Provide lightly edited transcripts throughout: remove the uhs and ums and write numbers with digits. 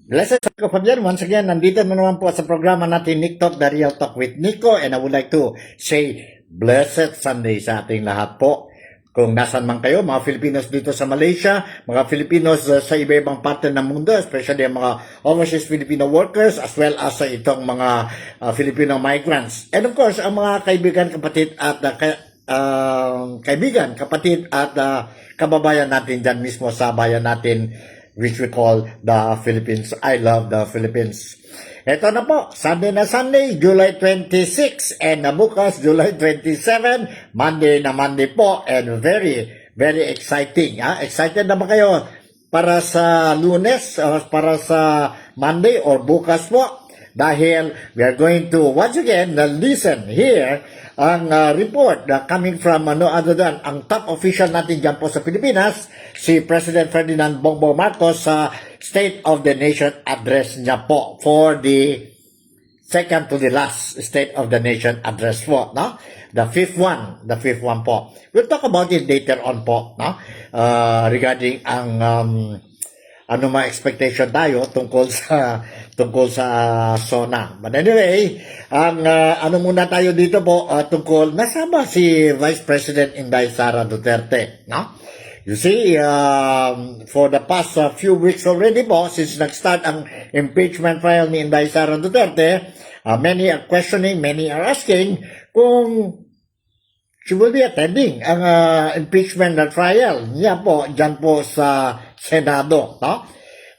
Blessed ko Fabian, once again, nandito na naman po sa programa natin, Nick Talk, The Real Talk with Nico, and I would like to say, Blessed Sunday sa ating lahat po. Kung nasan man kayo, mga Filipinos dito sa Malaysia, mga Filipinos sa iba-ibang parte ng mundo, especially ang mga overseas Filipino workers, as well as sa itong mga Filipino migrants. And of course, ang mga kaibigan, kapatid at kababayan natin dyan mismo sa bayan natin, which we call the Philippines. I love the Philippines. Ito na po, Sunday na Sunday, July 26, and bukas, July 27, Monday na Monday po, and very, very exciting. Excited na ba kayo para sa Lunes, para sa Monday, or bukas po? Dahil we are going to once again listen here ang report coming from no other than ang top official natin dyan po sa Pilipinas, si President Ferdinand Bongbong Marcos sa State of the Nation address niya po for the second to the last State of the Nation address po, no? The fifth one po. We'll talk about it later on po, no? Regarding ang ano mga expectation tayo tungkol sa SONA. But anyway, ang ano muna tayo dito po tungkol nasama si Vice President Inday Sara Duterte, no? You see, for the past few weeks already po, since nag-start ang impeachment trial ni Inday Sara Duterte, many are questioning, many are asking kung she will be attending ang impeachment trial niya po dyan po sa Senado, no?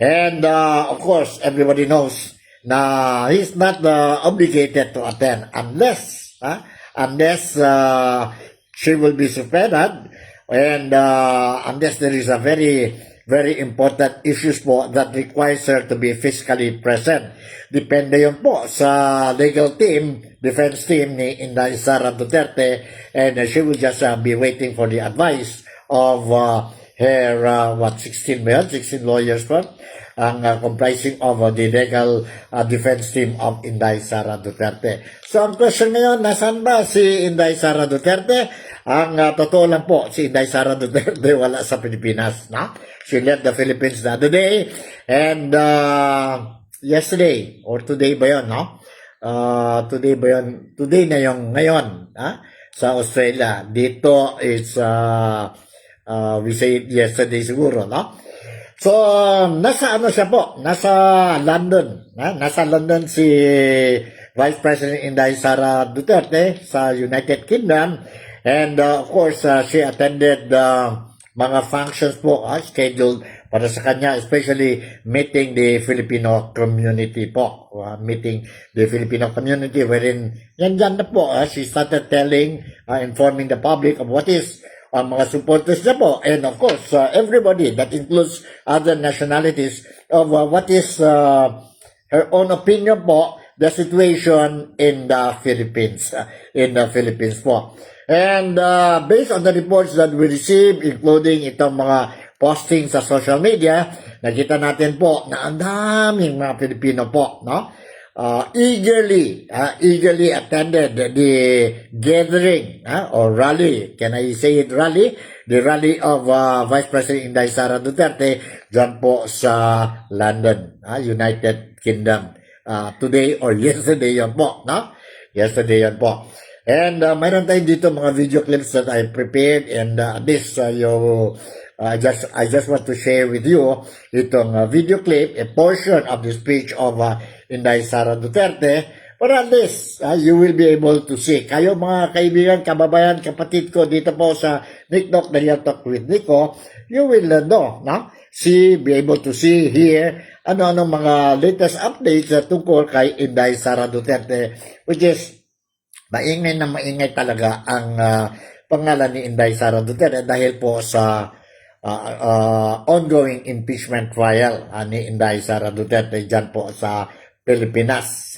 And of course, everybody knows na he's not obligated to attend unless she will be suspended, and unless there is a very, very important issues po that requires her to be physically present. Depende yun po sa legal team, defense team ni Inday Sara Duterte, and she will just be waiting for the advice of her 16 lawyers po, ang comprising of the legal defense team of Inday Sara Duterte. So ang question ngayon, nasaan ba si Inday Sara Duterte? Ang totoo lang po, si Inday Sara Duterte wala sa Pilipinas, no? She left the Philippines the other day, and yesterday, or today ba yun, no? Today ba yun? Today na yung ngayon, sa Australia. Dito is we say yesterday siguro, no? So, nasa ano siya po? Nasa London. Nasa London si Vice President Inday Sara Duterte sa United Kingdom. And of course, she attended mga functions po scheduled para sa kanya, especially meeting the Filipino community po. Meeting the Filipino community wherein yan dyan na po. She started telling, informing the public of what is ang mga supporters niya po, and of course, everybody, that includes other nationalities, of what is her own opinion po, the situation in the Philippines, po. And based on the reports that we receive, including itong mga posting sa social media, nakita natin po na ang daming mga Pilipino po, no? Eagerly attended the gathering or rally. Can I say it rally? The rally of Vice President Inday Sara Duterte dyan po sa London, United Kingdom. Today or yesterday yan po, no? Yesterday yan po. And mayroon tayo dito mga video clips that I prepared, and this I just want to share with you itong video clip, a portion of the speech of Inday Sara Duterte, but at least you will be able to see. Kayo mga kaibigan, kababayan, kapatid ko dito po sa Nick Talk, The Real Talk with Nico, you will know, no? Be able to see here ano mga latest updates tungkol kay Inday Sara Duterte, which is maingay talaga ang pangalan ni Inday Sara Duterte dahil po sa ongoing impeachment trial ni Inday Sara Duterte dyan po sa Pilipinas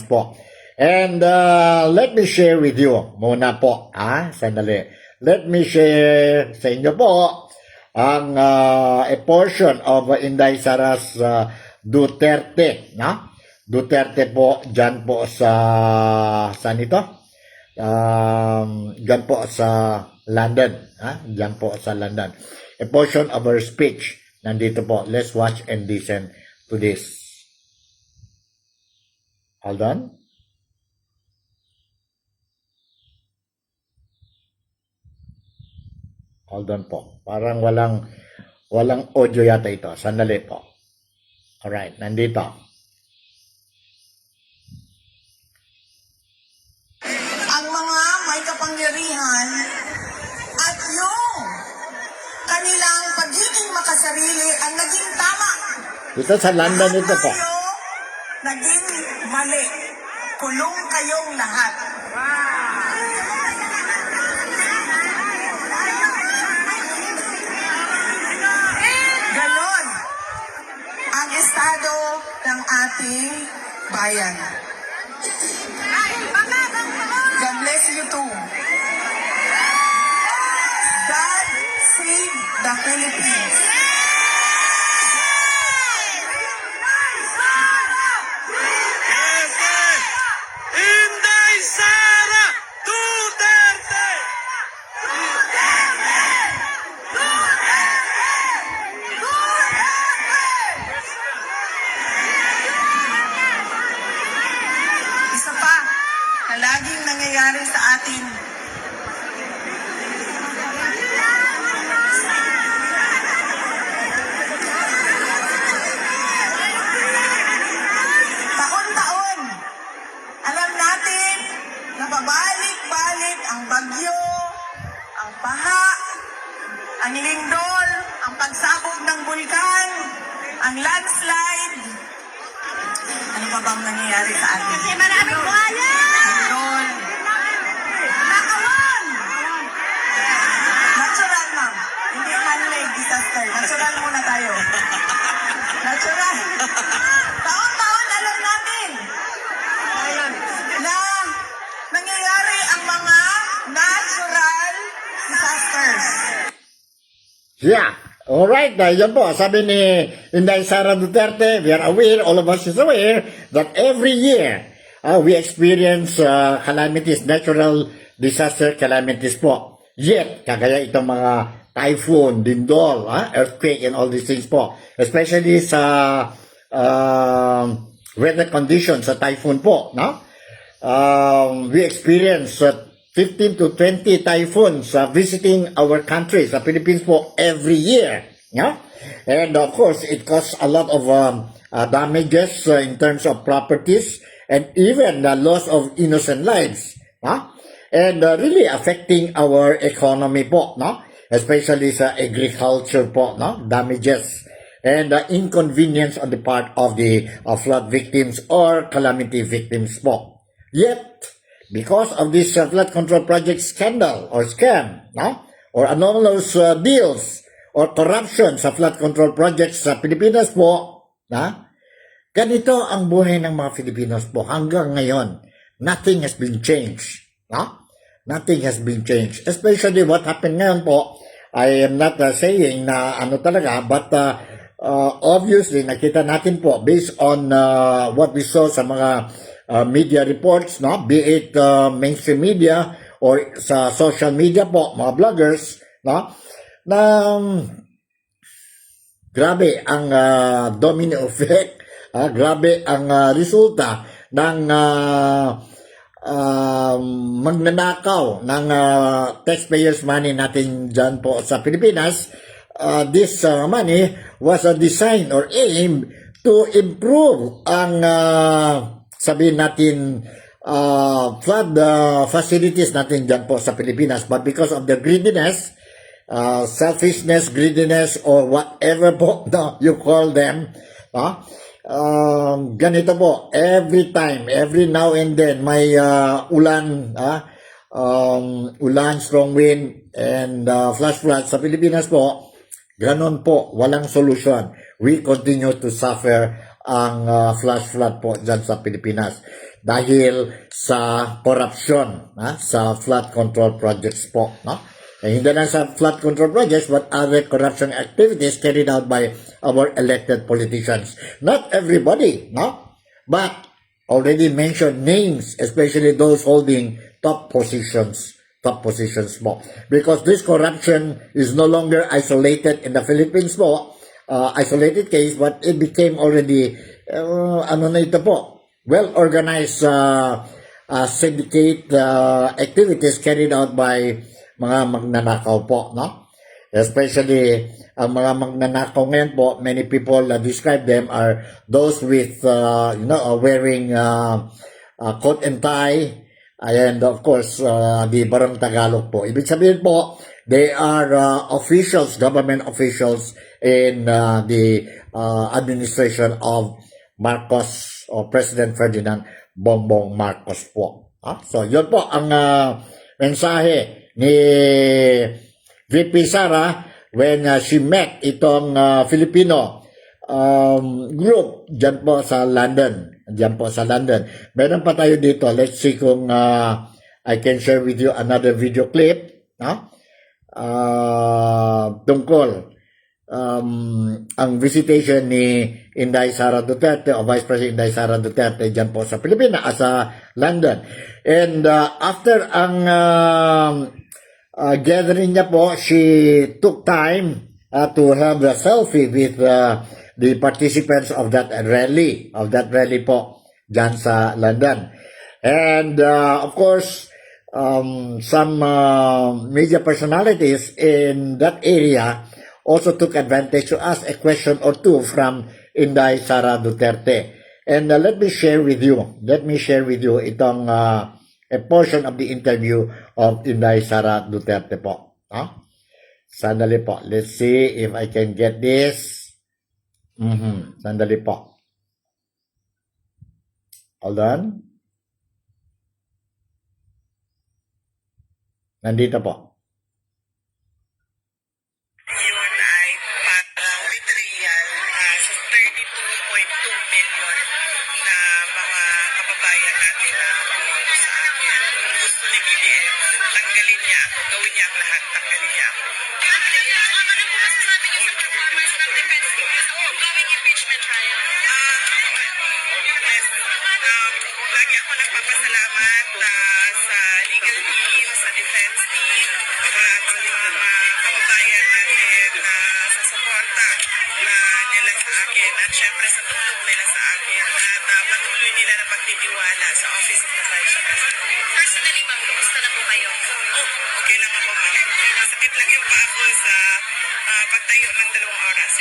po. And let me share with you muna po, sandali. Let me share sa inyo po ang a portion of Inday Sara Duterte, no? Duterte po dyan po sa saan ito? Dyan po sa London, dyan po sa London. A portion of her speech nandito po. Let's watch and listen to to this? Hold on. Hold on po. Parang walang audio yata ito. Sandali po. Alright, nandito. Ang mga may kapangyarihan at yung kanilang pagiging makasarili ang naging tama. Dito sa London ito po. Tayo, naging mali. Kulong kayong lahat. Ganon ang estado ng ating bayan. God bless you too. God save the Philippines. Inday Sara Duterte! Isa pa na laging nangyayari sa atin. Taon-taon, alam natin na pabalik-balik ang bagyo, ang baha, ang lindol, ang pagsabog ng bulkan, ang landslide. Ano pa bang nangyayari sa atin? Kasi maraming buhaya! Lindol. Nakawan! Natural, ma'am. Hindi man-made disaster. Natural muna tayo. Natural. Taon-taon alam natin na nangyayari ang mga natural disasters. Yeah. Alright, yan po. Sabi ni Inday Sara Duterte, we are aware, all of us is aware, that every year we experience calamities, natural disaster calamities po. Yet, kagaya itong mga typhoon, lindol, earthquake, and all these things po. Especially sa weather conditions, sa typhoon po, no? We experience 15 to 20 typhoons visiting our country, sa Philippines po, every year. Yeah? And of course, it causes a lot of damages in terms of properties and even the loss of innocent lives. No? And really affecting our economy po, no? Especially sa agriculture po, no? Damages and inconvenience on the part of the flood victims or calamity victims po. Yet, because of this flood control project scandal or scam, no? Or anomalous deals or corruption sa flood control projects sa Pilipinas po, na? Ganito ang buhay ng mga Filipinos po hanggang ngayon. Nothing has been changed, no? Nothing has been changed. Especially what happened ngayon po, I am not saying na ano talaga, but obviously nakita natin po based on what we saw sa mga media reports, no? Be it mainstream media or sa social media po, mga vloggers, no? Na grabe ang domino effect, grabe ang resulta ng magnanakaw ng taxpayers money natin dyan po sa Pilipinas. This money was designed or aimed to improve ang sabihin natin flood facilities natin dyan po sa Pilipinas, but because of the greediness, selfishness, greediness, or whatever po no, you call them, ganito po, every time, every now and then may ulan, strong wind, and flash flood sa Pilipinas po. Ganon po, walang solution. We continue to suffer ang flash flood po dyan sa Pilipinas dahil sa corruption sa flood control projects po, no? Hindi lang sa flood control projects but other corruption activities carried out by our elected politicians. Not everybody, no? But already mentioned names, especially those holding top positions po. Because this corruption is no longer isolated in the Philippines po. isolated case, but it became already, ano na ito po, well-organized syndicate activities carried out by mga magnanakaw po, no? Especially, ang mga magnanakaw ngayon po, many people describe them are those with, wearing coat and tie, and of course, the Barong Tagalog po. Ibig sabihin po, they are officials, government officials in the administration of Marcos or President Ferdinand Bongbong Marcos po. So, yun po ang mensahe ni VP Sara when she met itong Filipino group dyan po sa London. Dyan po sa London. Meron pa tayo dito. Let's see kung I can share with you another video clip. Tungkol ang visitation ni Inday Sara Duterte o Vice President Inday Sara Duterte dyan po sa Pilipinas, sa London. And after ang gathering niya po, she took time to have a selfie with the participants of that rally po dyan sa London. And of course, some media personalities in that area also took advantage to ask a question or two from Inday Sara Duterte. And let me share with you itong a portion of the interview of Inday Sara Duterte po. Sandali po. Let's see if I can get this. Sandali po. Hold on. Nandito po. Yun ay parang betrayal sa 32.2 million na mga kababayan natin na pumunta sa akin. Gusto ni BBM, tanggalin niya ako, gawin niya ang lahat, tanggalin niya ako. Ano po masasabi niyo sa performance ng defense team sa ongoing impeachment trial? Yes. Lagi ako nagpapasalamat sa legal team, sa defense team, mga kababayan natin sa suporta nila sa akin at syempre sa tulong nila sa akin at patuloy nila na pagtitiwala sa Office of the Vice President. Personally, ma'am, kumusta na po kayo? Okay lang ako, ma'am. Masakit lang yung pa ako sa pagtayo ng 2 oras.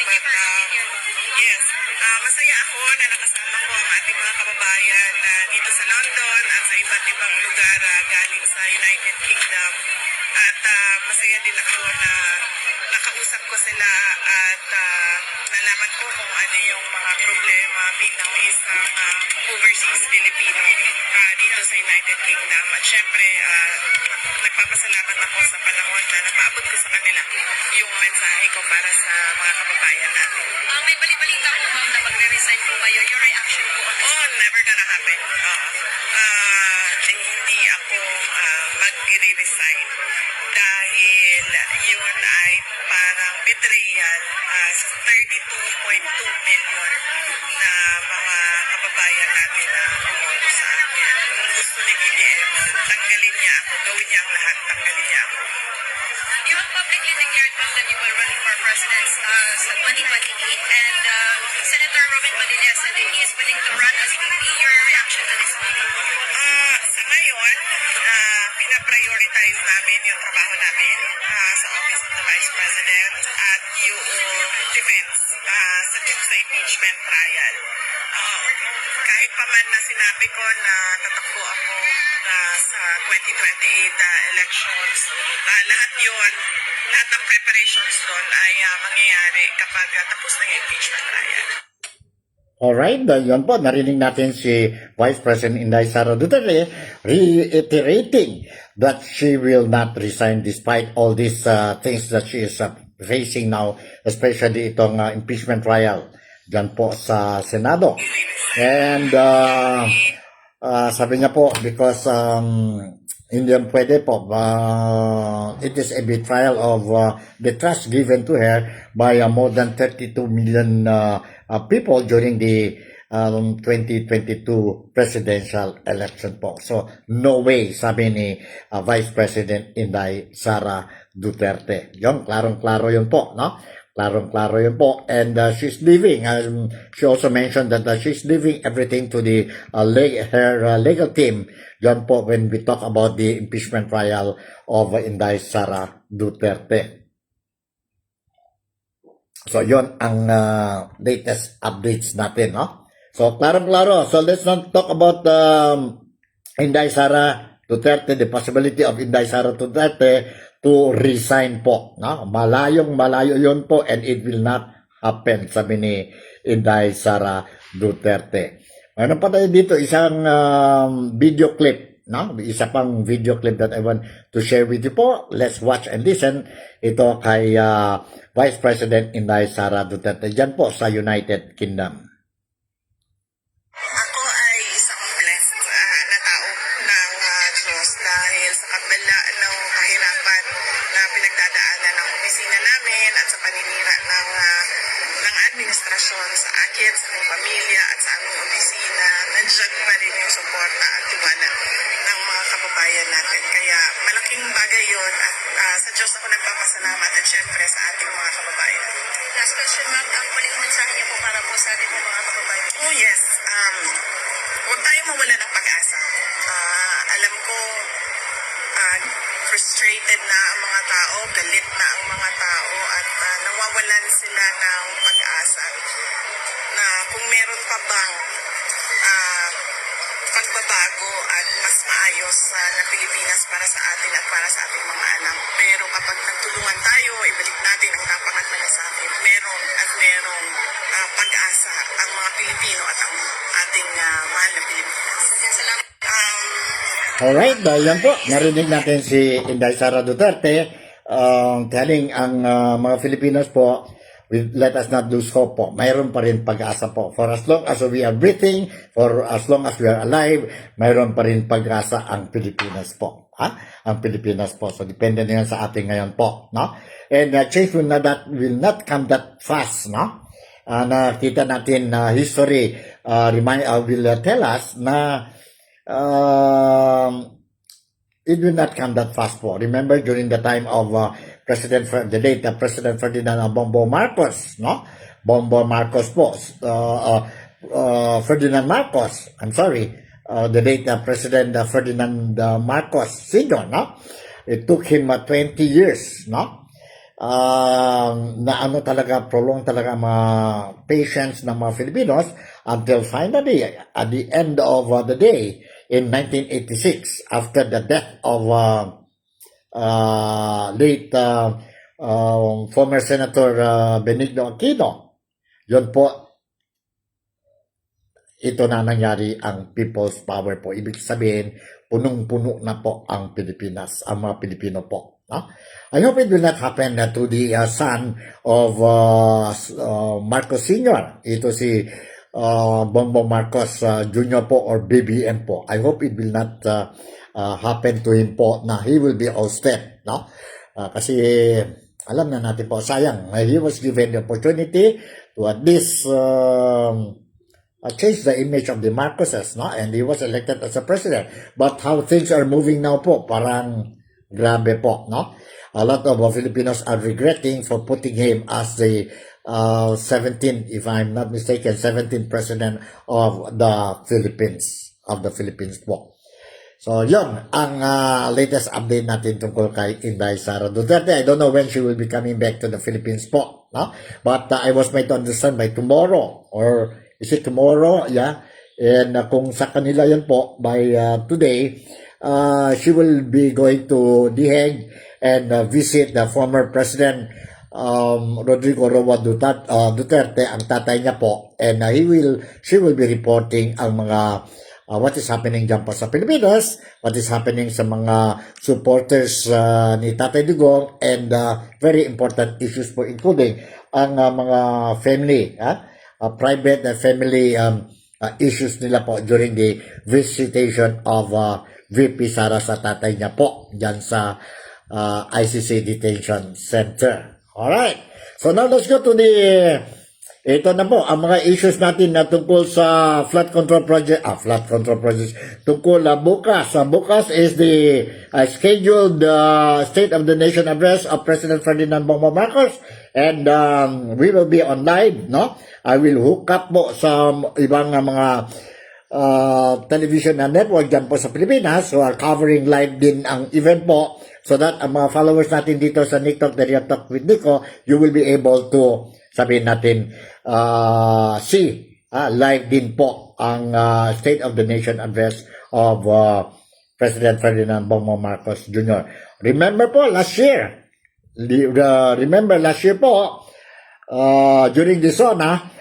Yes. Masaya ako na nakasama ko ang ating mga kababayan dito sa London at sa iba't ibang lugar galing sa United Kingdom. At masaya din ako na nakausap ko sila at nalaman ko kung ano yung mga problema bilang isang overseas Filipino dito sa United Kingdom. At syempre, nagpapasalamat ako sa panahon na napaabot ko sa kanila yung mensahe ko para sa mga kababayan natin. May balibalita po ma'am na magre-resign po kayo. Your reaction po? Oh, never gonna happen. Hindi ako mag-resign dahil yun ay parang betrayal sa 32.2 million na mga kababayan natin na pumunta sa akin. Gusto ni BBM, tanggalin niya ako, gawin niya ang lahat, tanggalin niya ako. You have publicly declared ma'am that you will run for president sa 2028 and Senator Robin Padilla said that he is willing to run as VP. Your reaction to this meeting? Sa ngayon, pinaprioritize namin yung trabaho namin sa Office of the Vice President at yung defense sa impeachment trial. Kahit pa man na sinabi ko na tatakbo ako sa 2028 elections, lahat ng preparations doon ay mangyayari kapag tapos na yung impeachment trial. Alright, yun po, narinig natin si Vice President Inday Sara Duterte reiterating that she will not resign despite all these things that she is facing now, especially itong impeachment trial dyan po sa Senado. And sabi niya po, because hindi yan pwede po, it is a betrayal of the trust given to her by more than 32 million people during the 2022 presidential election po. So, no way, sabi ni Vice President Inday Sara Duterte. Yung, klarong-klaro yun po, no? Klarong-klaro yun po. And she's leaving. She also mentioned that she's leaving everything to the her legal team. Yan po when we talk about the impeachment trial of Inday Sara Duterte. So, yon ang latest updates natin, no? So, klarong-klaro. So, let's not talk about Inday Sara Duterte, the possibility of Inday Sara Duterte to resign po, no? Malayo yun po, and it will not happen, sabi ni Inday Sara Duterte. Meron pa tayo dito isang video clip, no? Isa pang video clip that I want to share with you po. Let's watch and listen. Ito kay Vice President Inday Sara Duterte dyan po sa United Kingdom. Ako ay isang blessed na tao ng Diyos dahil sa kabila ng kahirapan na pinagdadaanan ng opisina namin at sa paninira ng administrasyon sa akin, sa aking pamilya at sa aming opisina, nandiyan pa rin yung suporta at tiwala ng mga kababayan natin. Kaya malaking bagay yun at sa Diyos ako nagpapasalamat at syempre sa ating mga kababayan. Last question, ma'am. Ang huling mensahe niyo po para po sa ating mga kababayan. Oh yes. Huwag tayong mawala ng pag-asa. Alam ko, frustrated na ang mga tao, galit na ang mga tao, at nawawalan sila ng pag-asa na kung meron pa bang pagbabago at mas maayos na Pilipinas para sa atin at para sa ating mga anak. Pero kapag nagtulungan tayo, ibalik natin ang dapat malasakit, merong pag-asa ang mga Pilipino at ang ating mahal na Pilipinas. Salamat. Alright, yan po. Narinig natin si Inday Sara Duterte telling ang mga Filipinos po, let us not lose hope po. Mayroon pa rin pag-asa po. For as long as we are breathing, for as long as we are alive, mayroon pa rin pag-asa ang Pilipinas po. Ang Pilipinas po. So, depende na yan sa ating ngayon po. No? And change will not come that fast. No? Nakita natin history will tell us na it will not come that fast po. Remember during the time of the late President Ferdinand Bongbong Marcos, no? Bongbong Marcos po, Ferdinand Marcos, I'm sorry, the late President Ferdinand Marcos Sr., no? It took him 20 years, no? Na prolong talaga mga patience ng mga Filipinos until finally, at the end of the day, in 1986, after the death of late former Senator Benigno Aquino, yun po, ito na nangyari ang People's Power po. Ibig sabihin, punong-puno na po ang Pilipinas, ang mga Pilipino po. No? I hope it will not happen to the son of Marcos Sr. Ito si Bongbong Marcos Jr. po or BBM po. I hope it will not happen to him po na he will be ousted. No? Kasi alam na natin po, sayang. He was given the opportunity to at least change the image of the Marcoses, no? And he was elected as a president. But how things are moving now po, parang grabe po, no? A lot of Filipinos are regretting for putting him as the 17th, if I'm not mistaken, 17th president of the Philippines, po. So, yun, ang latest update natin tungkol kay Inday Sara Duterte. I don't know when she will be coming back to the Philippines po, no? But I was made to understand by tomorrow, or is it tomorrow? Yeah. And kung sa kanila yan po, by today, she will be going to The Hague and visit the former President Rodrigo Roa Duterte, ang tatay niya po. And she will be reporting ang mga what is happening dyan po sa Pilipinas, what is happening sa mga supporters ni Tatay Digong, and very important issues po, including ang mga family, private family issues nila po during the visitation of VP Sara sa tatay niya po dyan sa ICC Detention Center. Alright, so now let's go to ito na po, ang mga issues natin na tungkol sa flood control project, tungkol bukas. Bukas is the scheduled State of the Nation address of President Ferdinand Bongbong Marcos. And we will be on live, no? I will hook up po sa ibang mga television na network dyan po sa Pilipinas. So, covering live din ang event po. So that ang mga followers natin dito sa Nick Talk, The Real Talk with Nico, you will be able to, sabihin natin, see live din po ang State of the Nation address of President Ferdinand Bongbong Marcos Jr. Remember po, last year po, during the SONA,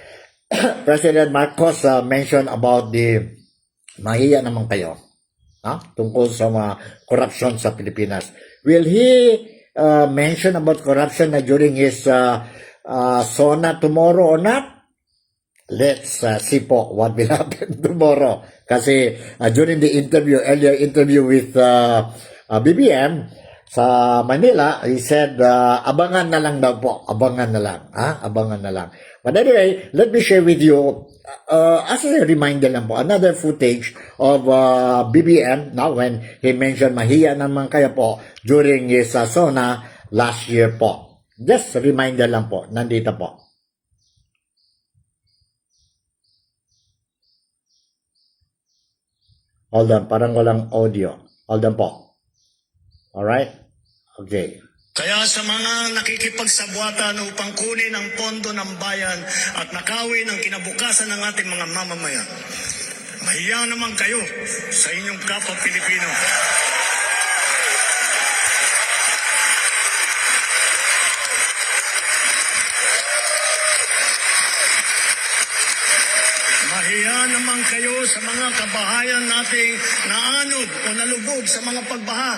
President Marcos mentioned about the mahiya naman kayo tungkol sa mga corruption sa Pilipinas. Will he mention about corruption during his SONA tomorrow or not? Let's see po what will happen tomorrow. Kasi during the earlier interview with BBM sa Manila, he said, abangan na lang daw po. Abangan na lang. But anyway, let me share with you, as a reminder lang po, another footage of BBM, when he mentioned mahiya naman kayo po during his SONA last year po. Just a reminder lang po, nandito po. Hold on, parang walang audio. Hold on po. Alright? Okay. Kaya sa mga nakikipagsabwatan upang kunin ang pondo ng bayan at nakawin ang kinabukasan ng ating mga mamamayan, mahiya naman kayo sa inyong kapwa Pilipino. Mahiya naman kayo sa mga kabahayan nating naanod o nalubog sa mga pagbaha.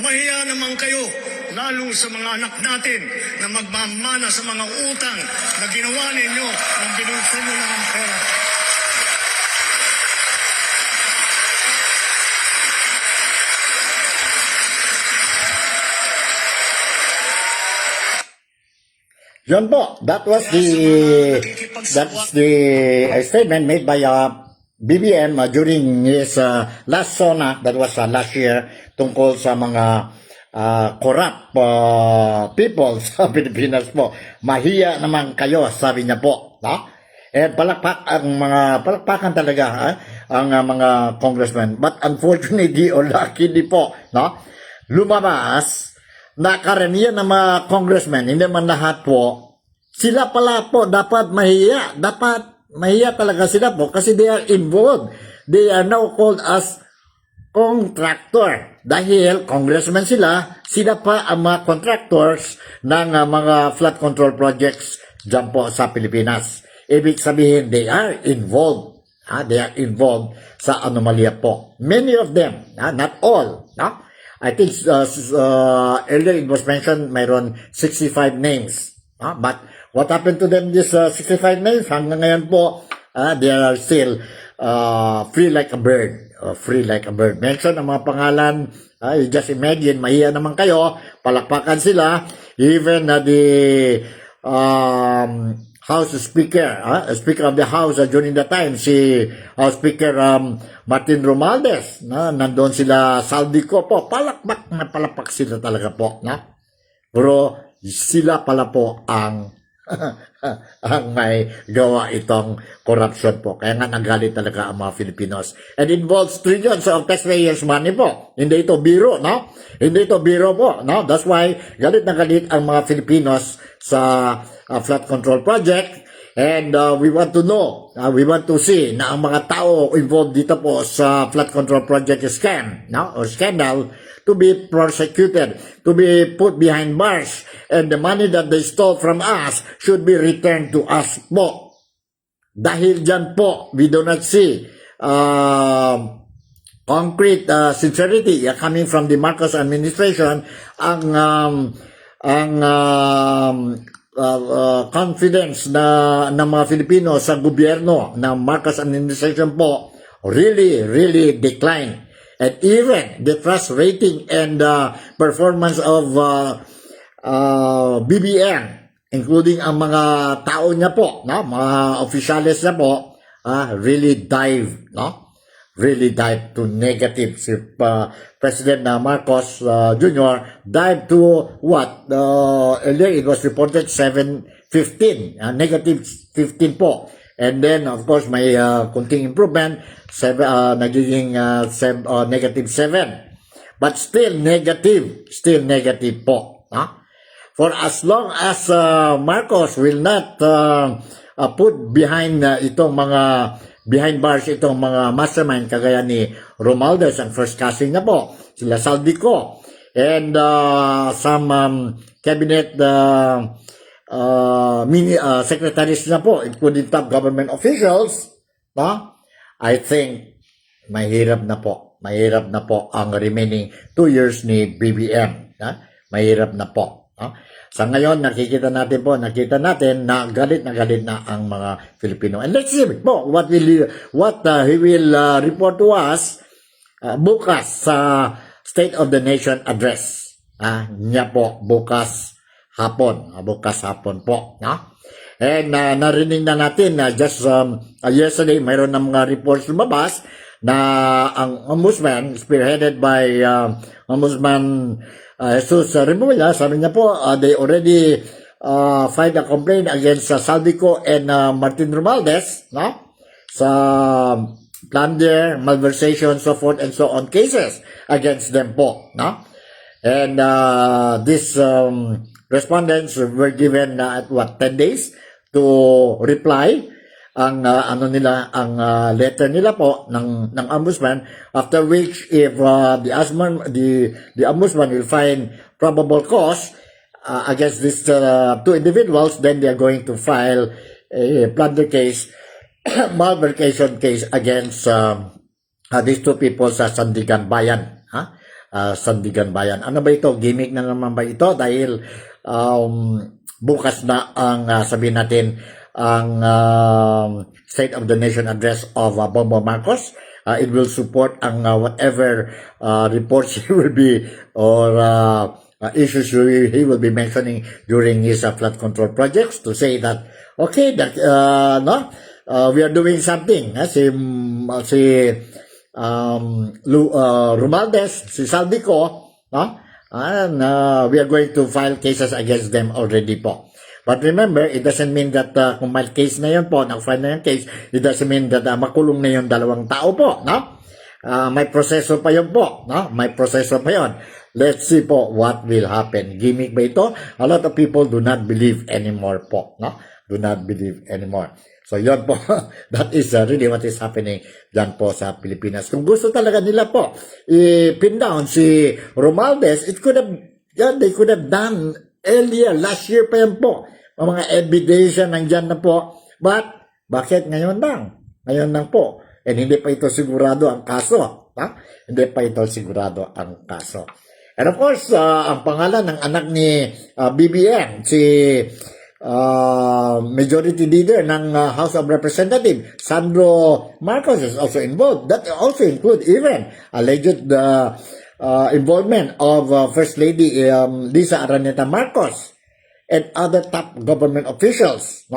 Mahiya naman kayo, lalo sa mga anak natin na magmamana sa mga utang na ginawa ninyo nang binulsa nyo lang ang pera. Yan po, that's the statement made by BBM during his last SONA, that was last year, tungkol sa mga corrupt people sa Pilipinas po. Mahiya naman kayo, sabi niya po. No? Palakpakan talaga ang mga congressmen. But unfortunately, or luckily po, no? Lumabas na karamihan ng mga congressmen, hindi man lahat po, sila pala po dapat mahiya. Dapat mahiya talaga sila po kasi they are involved. They are now called as contractor. Dahil congressmen sila pa ang mga contractors ng mga flood control projects dyan po sa Pilipinas. Ibig sabihin, they are involved. They are involved sa anomalya po. Many of them, not all. No? I think earlier it was mentioned mayroon 65 names. But what happened to them, these 65 names? Hanggang ngayon po, they are still free like a bird. Free like a bird. Mention ang mga pangalan. You just imagine, mahiya naman kayo. Palakpakan sila. Even the House Speaker, Speaker of the House during the time, si House Speaker Martin Romualdez, nandun sila Saldico po, palakpak na palakpak sila talaga po. Pero sila pala po ang may gawa itong corruption po. Kaya nga nagalit talaga ang mga Filipinos. And involves trillions of taxpayers money po. Hindi ito biro, no? Hindi ito biro po, no? That's why galit na galit ang mga Filipinos sa flood control project. And we want to know, we want to see na ang mga tao involved dito po sa flood control project scam, no? Or scandal, to be prosecuted, to be put behind bars, and the money that they stole from us should be returned to us po. Dahil dyan po, we do not see concrete sincerity coming from the Marcos administration. Ang confidence ng mga Filipino sa gobyerno ng Marcos administration po really decline. And even the trust rating and performance of BBM, including ang mga tao niya po, no? Mga opisyalis niya po, really dive, no? really dive to negative. Si President Marcos Jr. dive to what? Earlier it was reported 715, negative 15 po. And then, of course, may kunting improvement, nagiging negative 7. But still negative po. For as long as Marcos will not put behind behind bars itong mga mastermind kagaya ni Romualdez ang first casting na po, sila Saldico, and some cabinet secretaries na po, including top government officials, I think mahirap na po ang remaining 2 years ni BBM. Mahirap na po. Sa ngayon, nakita natin na galit na ang mga Filipino. And let's see po what he will report to us bukas sa State of the Nation address. Niya po bukas hapon po. And narinig na natin na just yesterday mayroon na mga reports lumabas na ang ombudsman spearheaded by Ombudsman Jesus Remulla, sabi niya po, they already filed a complaint against Saldico and Martin Romualdez, sa plunder, malversation, so forth and so on cases against them po, And these respondents were given at 10 days to reply ang letter nila po ng ombudsman, after which if the ombudsman will find probable cause against these two individuals, then they are going to file a plunder case, malversation case against these two people sa Sandigan Bayan. Sandigan Bayan. Ano ba ito? Gimmick na naman ba ito? Dahil bukas na ang sabihin natin ang State of the Nation address of Bongbong Marcos. It will support ang whatever reports he will be or issues he will be mentioning during his flood control projects, to say that okay, that we are doing something. Si Romualdez, si Saldico, and we are going to file cases against them already po. But remember, it doesn't mean that kung may case na yun po, na-file na yung case, it doesn't mean that makulong na yung dalawang tao po, may proseso pa yun po, may proseso pa yun. Let's see po what will happen. Gimmick ba ito? A lot of people do not believe anymore po, do not believe anymore. So yun po, that is really what is happening dyan po sa Pilipinas. Kung gusto talaga nila po i-pin down si Romualdez, they could have done earlier, last year pa yan po. Ang mga ebidensya nandyan na po. But, bakit ngayon lang? Ngayon lang po. And hindi pa ito sigurado ang kaso. Hindi pa ito sigurado ang kaso. And of course, ang pangalan ng anak ni BBM, si Majority Leader ng House of Representatives, Sandro Marcos, is also involved. That also include even alleged involvement of First Lady Lisa Araneta Marcos and other top government officials,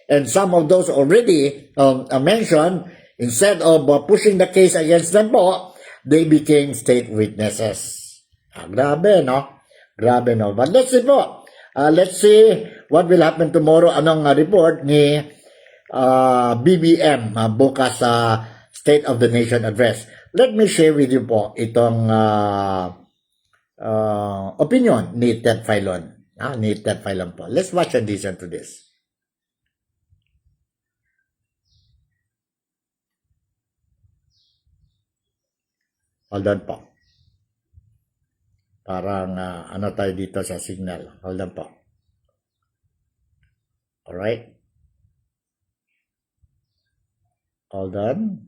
and some of those already mentioned, instead of pushing the case against them po, they became state witnesses. Grabe, no? Grabe, no? But let's see po. Let's see what will happen tomorrow. Anong report ni BBM bukas sa State of the Nation address. Let me share with you po itong opinion ni Ted Filon. Ni Ted Filon po. Let's watch and listen to this. Hold on po. Parang ano tayo dito sa signal. Hold on po. Alright. Hold on.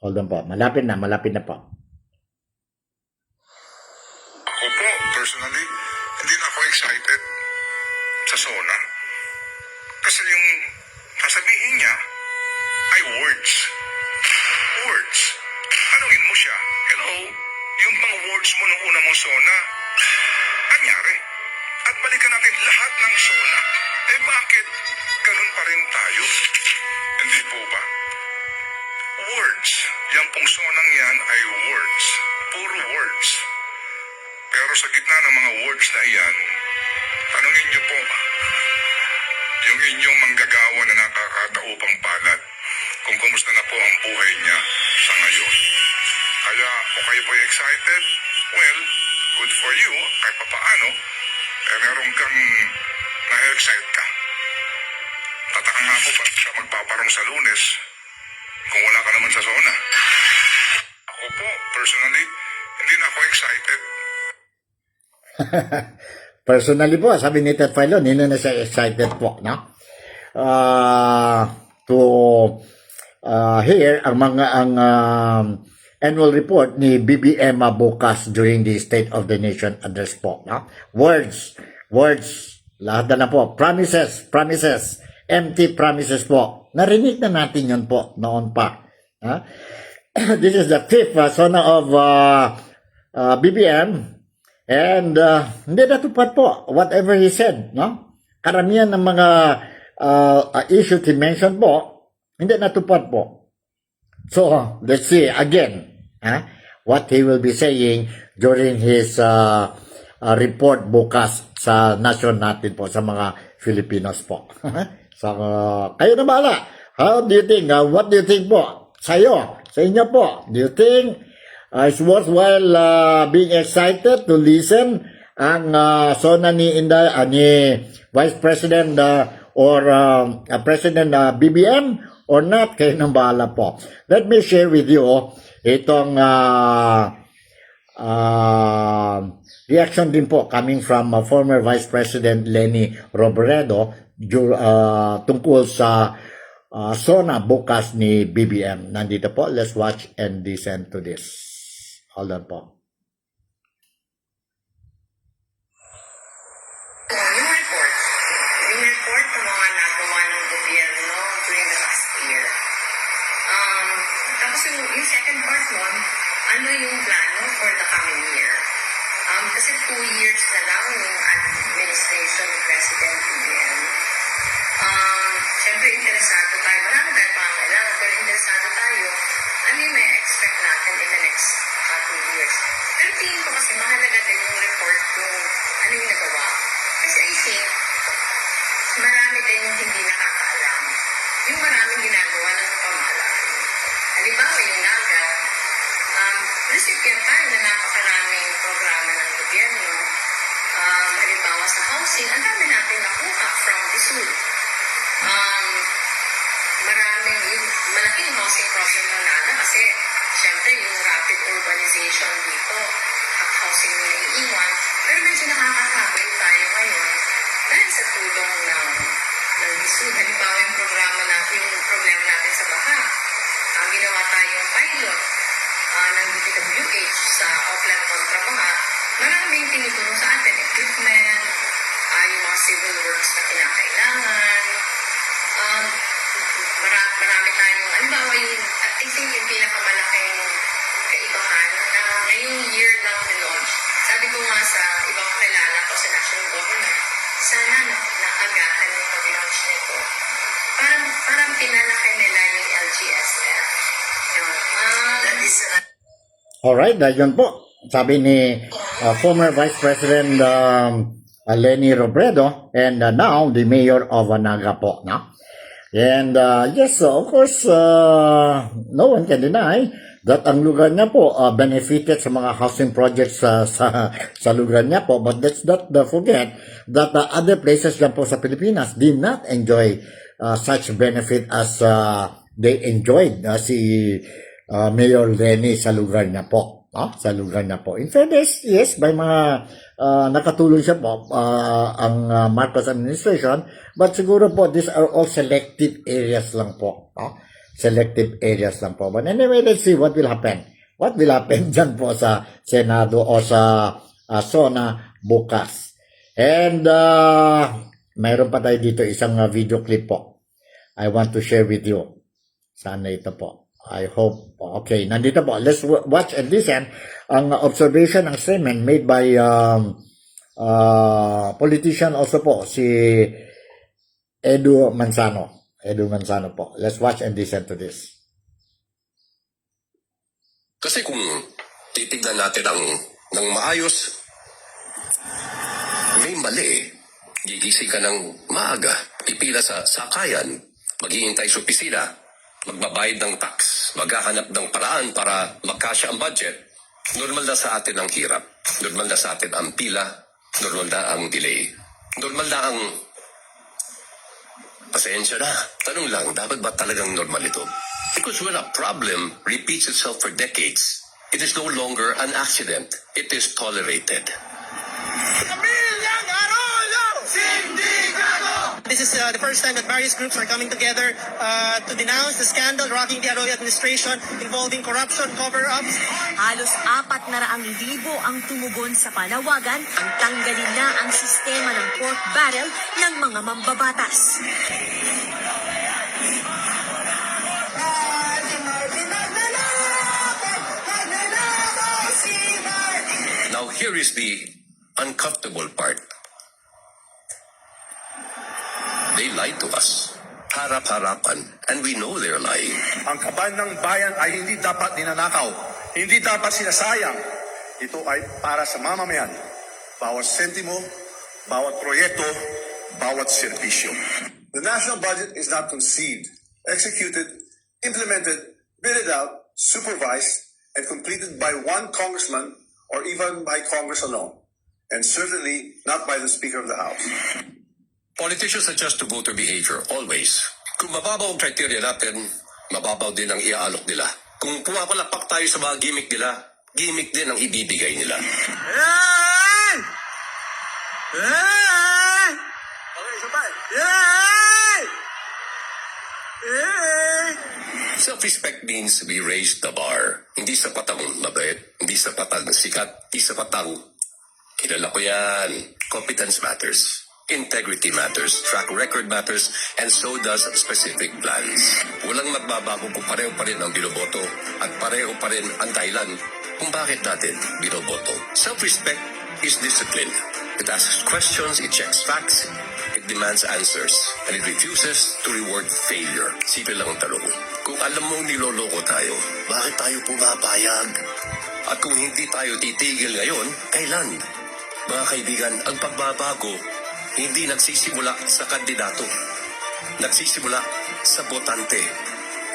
Hold on po. Malapit na po. Ako po, personally, hindi na ako excited sa SONA. Kasi yung sasabihin niya ay words. Words. Tanungin mo siya, hello, yung mga words mo nung una mong SONA, anyari? at balikan natin lahat ng SONA. Eh bakit ganun pa rin tayo? Hindi po ba? Words. Yan pong sonang yan ay words. Puro words. Pero sa gitna ng mga words na iyan, tanungin niyo po, yung inyong manggagawa na nakakataupang palad, kung kumusta na po ang buhay niya sa ngayon. Kaya kung kayo po excited, well, good for you, kahit papaano, eh meron kang na-excite ka. Tataka nga po ba siya magpaparong sa Lunes kung wala ka naman sa SONA? Ako po, personally, hindi na ako excited. Personally po, sabi ni Ted Filon, hindi na siya excited po, no? To hear ang annual report ni BBM bukas during the State of the Nation address po, no? Words, lahat na po. Promises, empty promises po. Narinig na natin yun po noon pa. This is the fifth SONA of BBM. And hindi natupad po whatever he said, no? Karamihan ng mga issues he mentioned po, hindi natupad po. So, let's see again what he will be saying during his report bukas sa nation natin po, sa mga Filipinos po. So, kayo na bahala. How do you think? What do you think po? Sa inyo po. Do you think it's worthwhile being excited to listen ang SONA ni Vice President or President BBM or not? Kayo nang bahala po. Let me share with you itong reaction din po coming from former Vice President Leni Robredo tungkol sa SONA bukas ni BBM. Nandito po. Let's watch and listen to this. Hold on po. Yung report ng mga nagawa ng gobyerno during the last year. Tapos yung second part nun, ano yung plano for the coming year? Kasi 2 years na lang yung administration ni President BBM. Siyempre, interesado tayo. Marami tayong pangangailangan, pero interesado tayo. Ano yung may expect natin in the next 2 years? Pero tingin ko kasi mahalaga din yung report kung ano yung nagawa. Kasi I think, marami din yung hindi nakakaalam. Yung maraming ginagawa ng pamahalaan. Halimbawa yung NAGA, recipient tayo na napakaraming programa ng gobyerno. Halimbawa sa housing, ang dami natin nakuha from DSUD. Maraming yung malaking housing problem ng NAGA kasi syempre yung rapid urbanization dito at housing na naiiwan. Pero medyo nakakahabol tayo ngayon dahil sa tulong ng DSUD. Halimbawa yung problema natin sa baha. Ang ginawa tayong pilot ng DPWH sa Auckland kontra baha. Maraming tinutulong sa atin, equipment, yung mga civil works na kinakailangan. Marami tayong, halimbawa yung, I think yung pinakamalaking kaibahan na ngayong year lang na-launch. Sabi ko nga sa ibang kakilala ko sa national government, sana naagahan yung pag-launch nito. Parang pinalaki nila yung LGSF. That is Alright, yun po. Sabi ni former Vice President Leni Robredo and now the Mayor of Naga po. No? And yes, of course, no one can deny that ang lugar niya po benefited sa mga housing projects sa lugar niya po. But let's not forget that other places lang po sa Pilipinas did not enjoy such benefit as they enjoyed si Mayor Leni sa lugar niya po. Sa lugar niya po. In fairness, yes, may mga nakatulong siya po ang Marcos administration, but siguro po these are all selective areas lang po. Selective areas lang po. But anyway, let's see what will happen. What will happen dyan po sa Senado o sa SONA bukas. And mayroon pa tayo dito isang video clip po. I want to share with you. Sana ito po. I hope. Okay, nandito po. Let's watch and listen ang observation ng statement made by politician also po, si Edu Manzano. Edu Manzano po. Let's watch and listen to this. Kasi kung titignan natin ng maayos, may mali. Gigising ka ng maaga, pipila sa sakayan, maghihintay sa opisina, magbabayad ng tax, maghahanap ng paraan para magkasya ang budget. Normal na sa atin ang hirap. Normal na sa atin ang pila. Normal na ang delay. Normal na ang pasensya na. Tanong lang, dapat ba talagang normal ito? Because when a problem repeats itself for decades, it is no longer an accident. It is tolerated. This is the first time that various groups are coming together to denounce the scandal rocking the Arroyo administration involving corruption, cover-ups. Halos 400,000 ang tumugon sa panawagan ang tanggalin na ang sistema ng pork barrel ng mga mambabatas. Now here is the uncomfortable part. They lied to us. Harap-harapan. And we know they're lying. Ang kaban ng bayan ay hindi dapat ninanakaw, hindi dapat sinasayang. Ito ay para sa mamamayan. Bawat sentimo, bawat proyekto, bawat serbisyo. The national budget is not conceived, executed, implemented, bidded out, supervised, and completed by one congressman or even by Congress alone. And certainly not by the Speaker of the House. Politicians adjust to voter behavior, always. Kung mababaw ang criteria natin, mababaw din ang iaalok nila. Kung pumapalapak tayo sa mga gimmick nila, gimmick din ang ibibigay nila. Hey! Hey! Okay, sabay. Hey! Hey! Self-respect means we raise the bar. Hindi sapat ang mabait, hindi sapat ang sikat, hindi sapat ang kilala ko yan. Competence matters. Integrity matters, track record matters, and so does specific plans. Walang magbabago kung pareho pa rin ang binoboto at pareho pa rin ang dahilan kung bakit natin binoboto. Self-respect is discipline. It asks questions, it checks facts, it demands answers, and it refuses to reward failure. Simple lang ang tanong. Kung alam mong niloloko tayo, bakit tayo pumapayag? At kung hindi tayo titigil ngayon, kailan? Mga kaibigan, ang pagbabago hindi nagsisimula sa kandidato. Nagsisimula sa botante.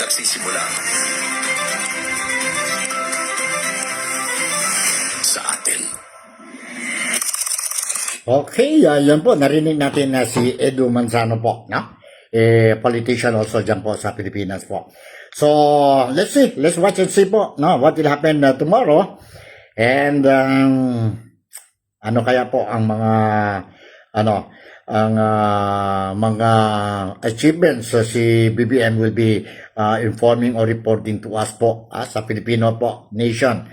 Nagsisimula sa atin. Okay, yan po. Narinig natin na si Edu Manzano po, no? Politician also dyan po sa Pilipinas po. So, let's see. Let's watch and see po, no? What will happen tomorrow. And, ano kaya po ang mga mga achievements si BBM will be informing or reporting to us po sa Filipino po nation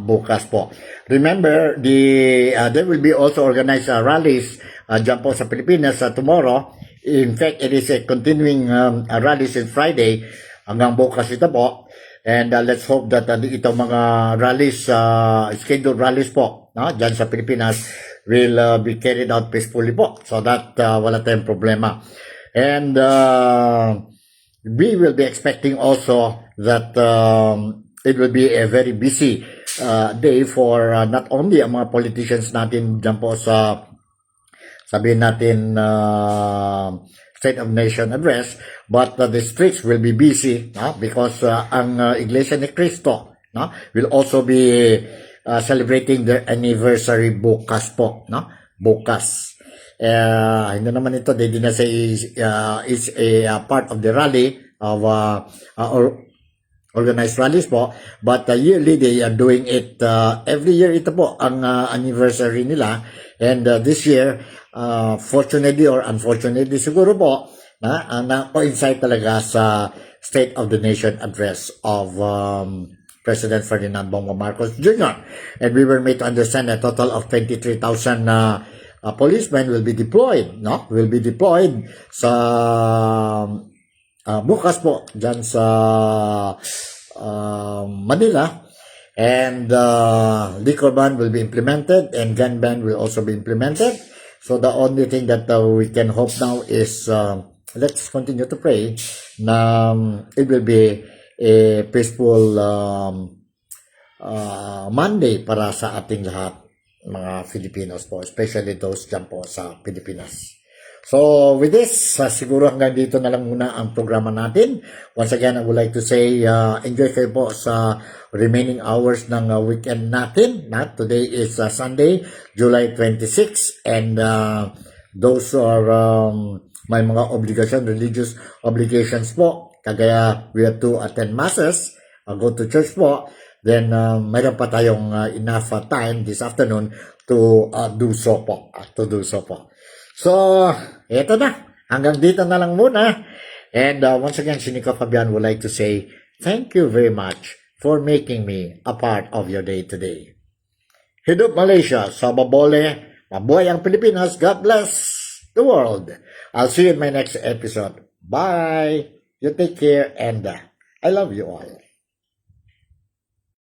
bukas po. Remember, there will be also organized rallies dyan po sa Pilipinas tomorrow. In fact, it is a continuing rally since Friday hanggang bukas ito po. And let's hope that itong mga rallies, scheduled rallies po, no, dyan sa Pilipinas will be carried out peacefully po. So that wala tayong problema. And we will be expecting also that it will be a very busy day for not only ang mga politicians natin dyan po sa sabihin natin State of Nation address, but the streets will be busy, no? Because ang Iglesia ni Cristo, no, will also be celebrating their anniversary bukas po, no? Bukas. Hindi naman ito, they did not say it's a part of the rally of or organized rallies po, but yearly they are doing it every year. Ito po ang anniversary nila, and this year fortunately or unfortunately siguro po na coincide talaga sa State of the Nation address of President Ferdinand Bongbong Marcos Jr. And we were made to understand a total of 23,000 policemen will be deployed, no? Will be deployed sa bukas po dyan sa Manila. and liquor ban will be implemented, and gun ban will also be implemented. So the only thing that we can hope now is let's continue to pray na it will be a peaceful Monday para sa ating lahat, mga Filipinos po, especially those dyan po sa Pilipinas. So with this, siguro hanggang dito na lang muna ang programa natin. Once again, I would like to say enjoy kayo po sa remaining hours ng weekend natin. Today is Sunday, July 26, and those are may mga religious obligations po. Kagaya we have to attend masses, go to church po. Then mayroon pa tayong enough time this afternoon to do so po. So, eto na. Hanggang dito na lang muna. And once again, Sinico Fabian would like to say thank you very much for making me a part of your day today. Hidup Malaysia, Sababole, mabuhay ang Pilipinas, God bless the world. I'll see you in my next episode. Bye. You take care, and I love you all.